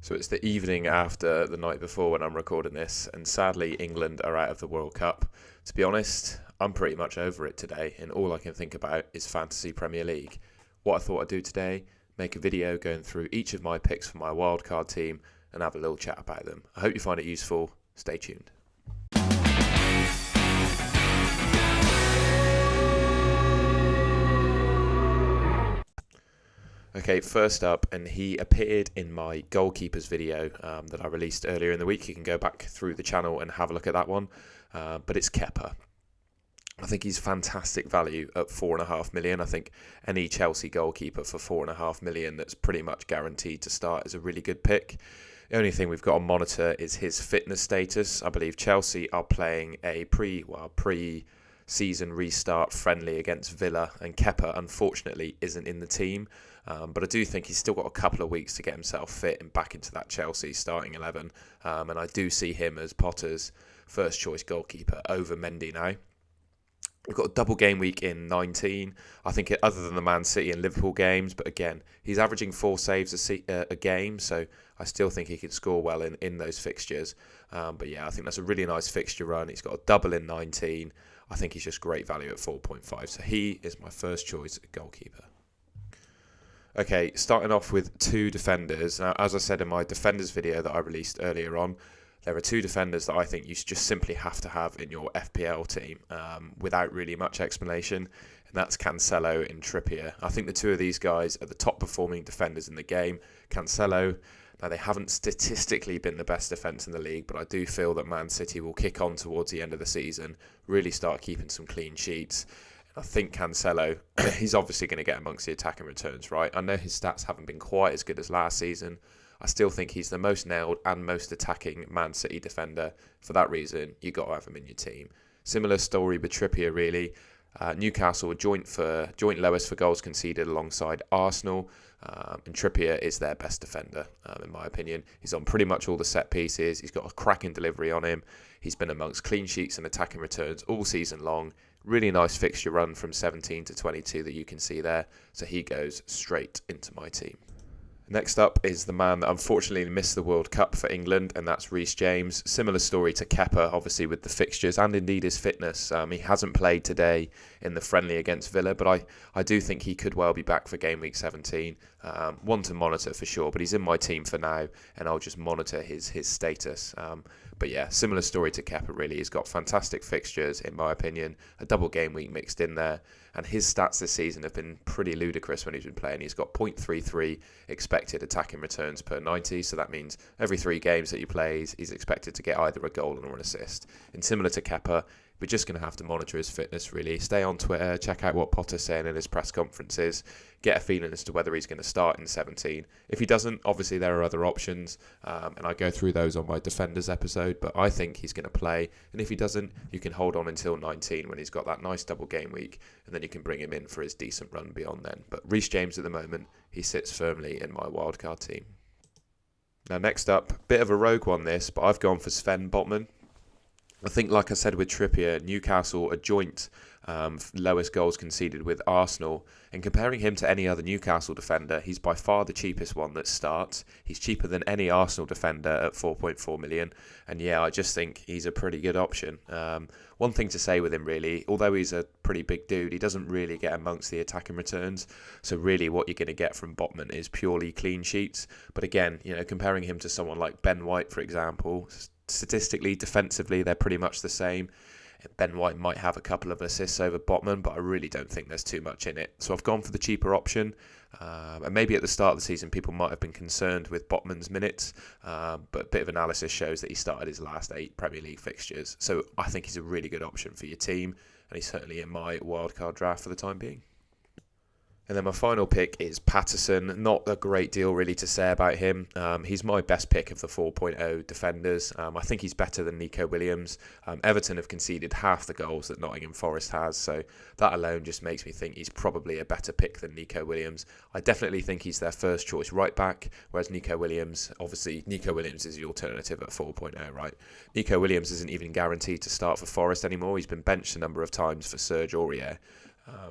So it's the evening after the night before when I'm recording this, and sadly England are out of the World Cup. To be honest, I'm pretty much over it today, and all I can think about is Fantasy Premier League. What I thought I'd do today, make a video going through each of my picks for my wildcard team and have a little chat about them. I hope you find it useful. Stay tuned. Okay, first up, and he appeared in my goalkeepers video that I released earlier in the week. You can go back through the channel and have a look at that one. But it's Kepa. I think he's fantastic value at 4.5 million. I think any Chelsea goalkeeper for 4.5 million that's pretty much guaranteed to start is a really good pick. The only thing we've got to monitor is his fitness status. I believe Chelsea are playing a pre-season restart friendly against Villa, and Kepa unfortunately isn't in the team. But I do think he's still got a couple of weeks to get himself fit and back into that Chelsea starting 11. And I do see him as Potter's first choice goalkeeper over Mendy now. We've got a double game week in 19. I think other than the Man City and Liverpool games, but again, he's averaging 4 saves a game, so I still think he can score well in those fixtures. But yeah, I think that's a really nice fixture run. He's got a double in 19. I think he's just great value at 4.5. So he is my first choice goalkeeper. Okay, starting off with 2 defenders. Now, as I said in my defenders video that I released earlier on, there are 2 defenders that I think you just simply have to have in your FPL team without really much explanation, and that's Cancelo and Trippier. I think the 2 of these guys are the top performing defenders in the game. Cancelo, now they haven't statistically been the best defence in the league, but I do feel that Man City will kick on towards the end of the season, really start keeping some clean sheets. I think Cancelo, he's obviously going to get amongst the attacking returns, right? I know his stats haven't been quite as good as last season. I still think he's the most nailed and most attacking Man City defender. For that reason, you got to have him in your team. Similar story with Trippier, really. Newcastle are joint lowest for goals conceded alongside Arsenal, and Trippier is their best defender, in my opinion. He's on pretty much all the set pieces. He's got a cracking delivery on him. He's been amongst clean sheets and attacking returns all season long. Really nice fixture run from 17 to 22 that you can see there. So he goes straight into my team. Next up is the man that unfortunately missed the World Cup for England, and that's Reece James. Similar story to Kepa, obviously, with the fixtures and indeed his fitness. He hasn't played today in the friendly against Villa, but I do think he could well be back for game week 17. One to monitor for sure, but he's in my team for now, and I'll just monitor his status. But yeah, similar story to Kepa, really. He's got fantastic fixtures, in my opinion. A double game week mixed in there. And his stats this season have been pretty ludicrous when he's been playing. He's got 0.33 expected attacking returns per 90. So that means every 3 games that he plays, he's expected to get either a goal or an assist. And similar to Kepa, we're just going to have to monitor his fitness, really. Stay on Twitter, check out what Potter's saying in his press conferences, get a feeling as to whether he's going to start in 17. If he doesn't, obviously there are other options, and I go through those on my Defenders episode, but I think he's going to play. And if he doesn't, you can hold on until 19 when he's got that nice double game week, and then you can bring him in for his decent run beyond then. But Reece James at the moment, he sits firmly in my wildcard team. Now next up, bit of a rogue one this, but I've gone for Sven Botman. I think, like I said with Trippier, Newcastle are joint lowest goals conceded with Arsenal. And comparing him to any other Newcastle defender, he's by far the cheapest one that starts. He's cheaper than any Arsenal defender at 4.4 million. And yeah, I just think he's a pretty good option. One thing to say with him, really, although he's a pretty big dude, he doesn't really get amongst the attacking returns. So really what you're going to get from Botman is purely clean sheets. But again, comparing him to someone like Ben White, for example, statistically, defensively, they're pretty much the same. Ben White might have a couple of assists over Botman, but I really don't think there's too much in it. So I've gone for the cheaper option. And maybe at the start of the season, people might have been concerned with Botman's minutes. But a bit of analysis shows that he started his last 8 Premier League fixtures. So I think he's a really good option for your team. And he's certainly in my wildcard draft for the time being. And then my final pick is Patterson. Not a great deal really to say about him. He's my best pick of the 4.0 defenders. I think he's better than Nico Williams. Everton have conceded half the goals that Nottingham Forest has, so that alone just makes me think he's probably a better pick than Nico Williams. I definitely think he's their first choice right back, whereas Nico Williams is the alternative at 4.0, right? Nico Williams isn't even guaranteed to start for Forest anymore. He's been benched a number of times for Serge Aurier.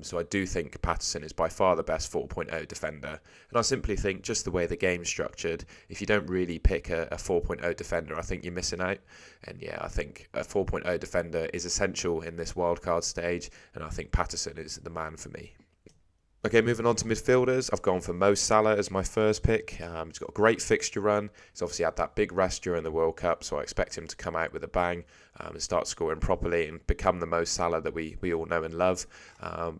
So I do think Patterson is by far the best 4.0 defender. And I simply think just the way the game's structured, if you don't really pick a 4.0 defender, I think you're missing out. And yeah, I think a 4.0 defender is essential in this wildcard stage. And I think Patterson is the man for me. Okay, moving on to midfielders. I've gone for Mo Salah as my first pick. He's got a great fixture run. He's obviously had that big rest during the World Cup, so I expect him to come out with a bang and start scoring properly and become the Mo Salah that we all know and love.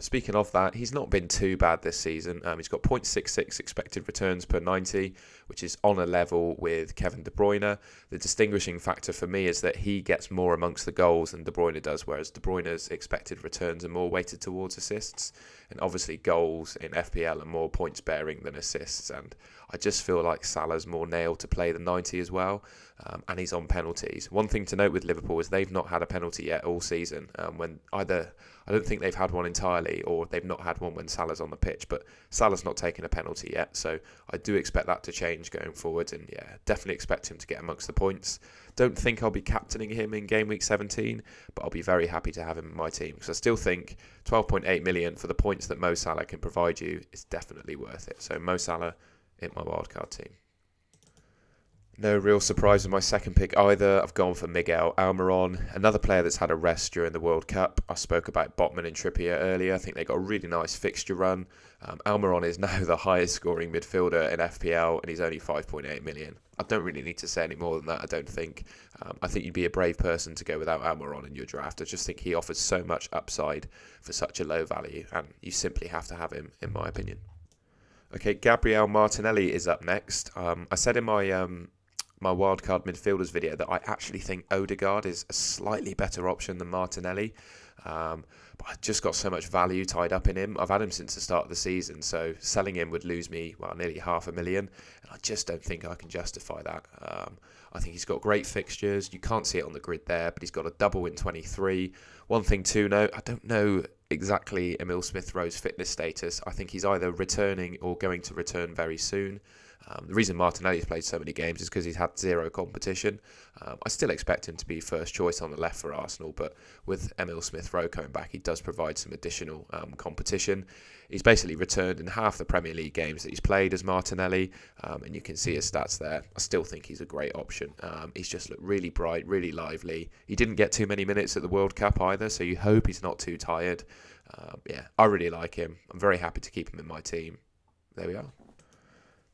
Speaking of that, he's not been too bad this season. He's got 0.66 expected returns per 90, which is on a level with Kevin De Bruyne. The distinguishing factor for me is that he gets more amongst the goals than De Bruyne does, whereas De Bruyne's expected returns are more weighted towards assists. And obviously goals in FPL are more points bearing than assists, and I just feel like Salah's more nailed to play the 90 as well, and he's on penalties. One thing to note with Liverpool is they've not had a penalty yet all season, when either I don't think they've had one entirely or they've not had one when Salah's on the pitch, but Salah's not taken a penalty yet, so I do expect that to change going forward, and yeah, definitely expect him to get amongst the points. Don't think I'll be captaining him in game week 17, but I'll be very happy to have him in my team because I still think 12.8 million for the points that Mo Salah can provide you is definitely worth it. So Mo Salah in my wildcard team. No real surprise with my second pick either. I've gone for Miguel Almiron, another player that's had a rest during the World Cup. I spoke about Botman and Trippier earlier. I think they got a really nice fixture run. Almiron is now the highest scoring midfielder in FPL and he's only 5.8 million. I don't really need to say any more than that, I don't think. I think you'd be a brave person to go without Almiron in your draft. I just think he offers so much upside for such a low value and you simply have to have him, in my opinion. Okay, Gabriel Martinelli is up next. I said in my wildcard midfielders video that I actually think Odegaard is a slightly better option than Martinelli. But I just got so much value tied up in him. I've had him since the start of the season, so selling him would lose me, nearly $500,000. And I just don't think I can justify that. I think he's got great fixtures. You can't see it on the grid there, but he's got a double in 23. One thing to note, I don't know exactly Emil Smith-Rowe's fitness status. I think he's either returning or going to return very soon. The reason Martinelli's played so many games is because he's had zero competition. I still expect him to be first choice on the left for Arsenal, but with Emil Smith-Rowe coming back, he does provide some additional competition. He's basically returned in half the Premier League games that he's played as Martinelli, and you can see his stats there. I still think he's a great option. He's just looked really bright, really lively. He didn't get too many minutes at the World Cup either, so you hope he's not too tired. I really like him. I'm very happy to keep him in my team. There we are.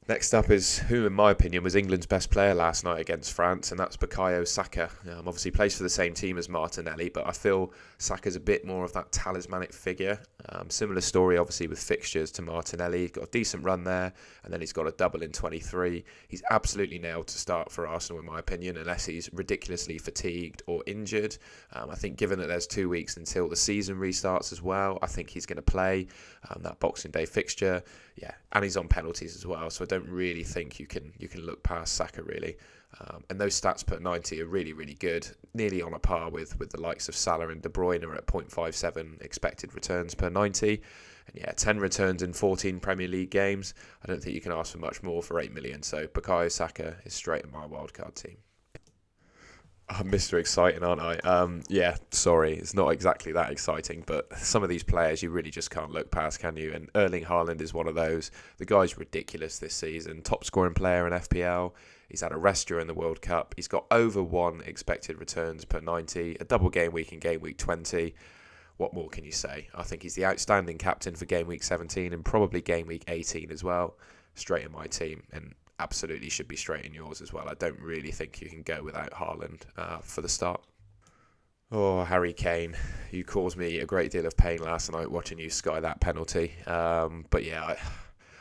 Next up is who, in my opinion, was England's best player last night against France, and that's Bukayo Saka. Obviously plays for the same team as Martinelli, but I feel Saka's a bit more of that talismanic figure. Similar story, obviously, with fixtures to Martinelli. He's got a decent run there, and then he's got a double in 23. He's absolutely nailed to start for Arsenal, in my opinion, unless he's ridiculously fatigued or injured. I think given that there's 2 weeks until the season restarts as well, I think he's going to play that Boxing Day fixture. Yeah, and he's on penalties as well, so I don't really think you can look past Saka really. And those stats per 90 are really, really good, nearly on a par with the likes of Salah and De Bruyne are at 0.57 expected returns per 90. And yeah, 10 returns in 14 Premier League games. I don't think you can ask for much more for 8 million. So Bukayo Saka is straight in my wildcard team. I'm Mr. Exciting, aren't I? Sorry, it's not exactly that exciting, but some of these players you really just can't look past, can you? And Erling Haaland is one of those. The guy's ridiculous this season. Top scoring player in FPL. He's had a rest during the World Cup. He's got over 1 expected returns per 90, a double game week in game week 20. What more can you say? I think he's the outstanding captain for game week 17 and probably game week 18 as well. Straight in my team, and absolutely should be straight in yours as well. I don't really think you can go without Haaland for the start. Oh, Harry Kane, you caused me a great deal of pain last night watching you sky that penalty. But yeah,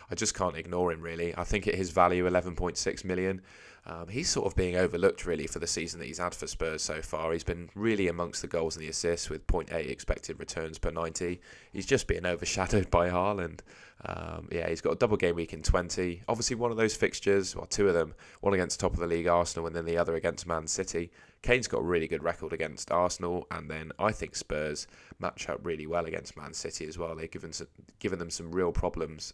I just can't ignore him really. I think at his value, 11.6 million, he's sort of being overlooked really for the season that he's had for Spurs so far. He's been really amongst the goals and the assists with 0.8 expected returns per 90. He's just being overshadowed by Haaland. He's got a double game week in 20. Obviously one of those fixtures, well, 2 of them, one against top of the league Arsenal and then the other against Man City. Kane's got a really good record against Arsenal, and then I think Spurs match up really well against Man City as well. They've given them some real problems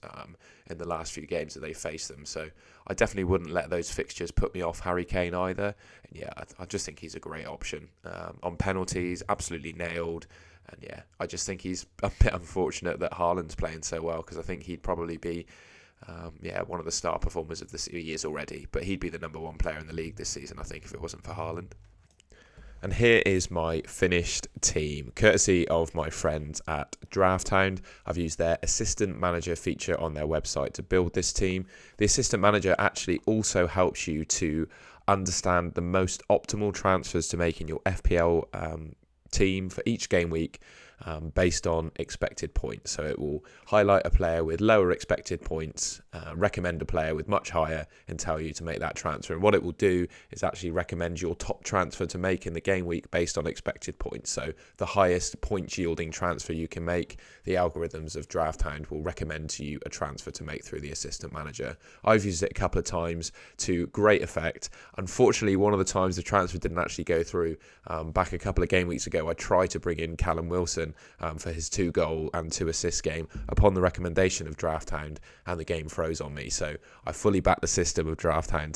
in the last few games that they faced them. So I definitely wouldn't let those fixtures put me off Harry Kane either. And yeah, I just think he's a great option. On penalties, absolutely nailed. And yeah, I just think he's a bit unfortunate that Haaland's playing so well, because I think he'd probably be one of the star performers of the series already, but he'd be the number one player in the league this season, I think, if it wasn't for Haaland. And here is my finished team, courtesy of my friends at DraftHound. I've used their assistant manager feature on their website to build this team. The assistant manager actually also helps you to understand the most optimal transfers to make in your FPL team for each game week, based on expected points. So it will highlight a player with lower expected points, recommend a player with much higher, and tell you to make that transfer. And what it will do is actually recommend your top transfer to make in the game week based on expected points. So the highest point yielding transfer you can make, the algorithms of DraftHound will recommend to you a transfer to make through the assistant manager. I've used it a couple of times to great effect. Unfortunately, one of the times the transfer didn't actually go through, back a couple of game weeks ago, I tried to bring in Callum Wilson for his 2-goal and 2-assist game upon the recommendation of DraftHound, and the game froze on me. So I fully backed the system of DraftHound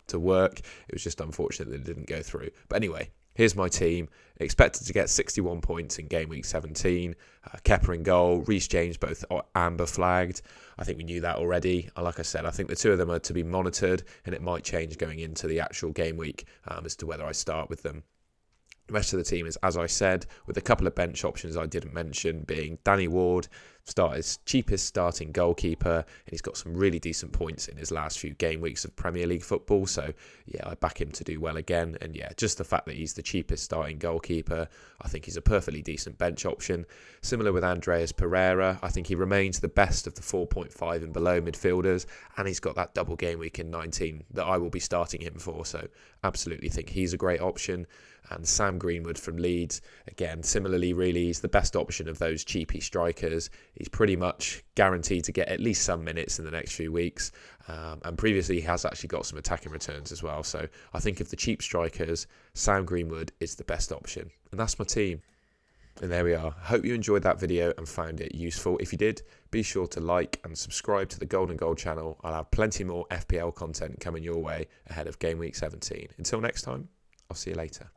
to work. It was just unfortunate that it didn't go through. But anyway, here's my team. Expected to get 61 points in game week 17. Kepa in goal, Reece James both amber flagged. I think we knew that already. Like I said, I think the two of them are to be monitored, and it might change going into the actual game week as to whether I start with them. The rest of the team is, as I said, with a couple of bench options I didn't mention, being Danny Ward, his cheapest starting goalkeeper, and he's got some really decent points in his last few game weeks of Premier League football. So yeah, I back him to do well again. And yeah, just the fact that he's the cheapest starting goalkeeper, I think he's a perfectly decent bench option. Similar with Andreas Pereira, I think he remains the best of the 4.5 and below midfielders, and he's got that double game week in 19 that I will be starting him for. So absolutely think he's a great option. And Sam Greenwood from Leeds, again, similarly, really, he's the best option of those cheapy strikers. He's pretty much guaranteed to get at least some minutes in the next few weeks. And previously, he has actually got some attacking returns as well. So I think of the cheap strikers, Sam Greenwood is the best option. And that's my team. And there we are. Hope you enjoyed that video and found it useful. If you did, be sure to like and subscribe to the Golden Goal channel. I'll have plenty more FPL content coming your way ahead of Game Week 17. Until next time, I'll see you later.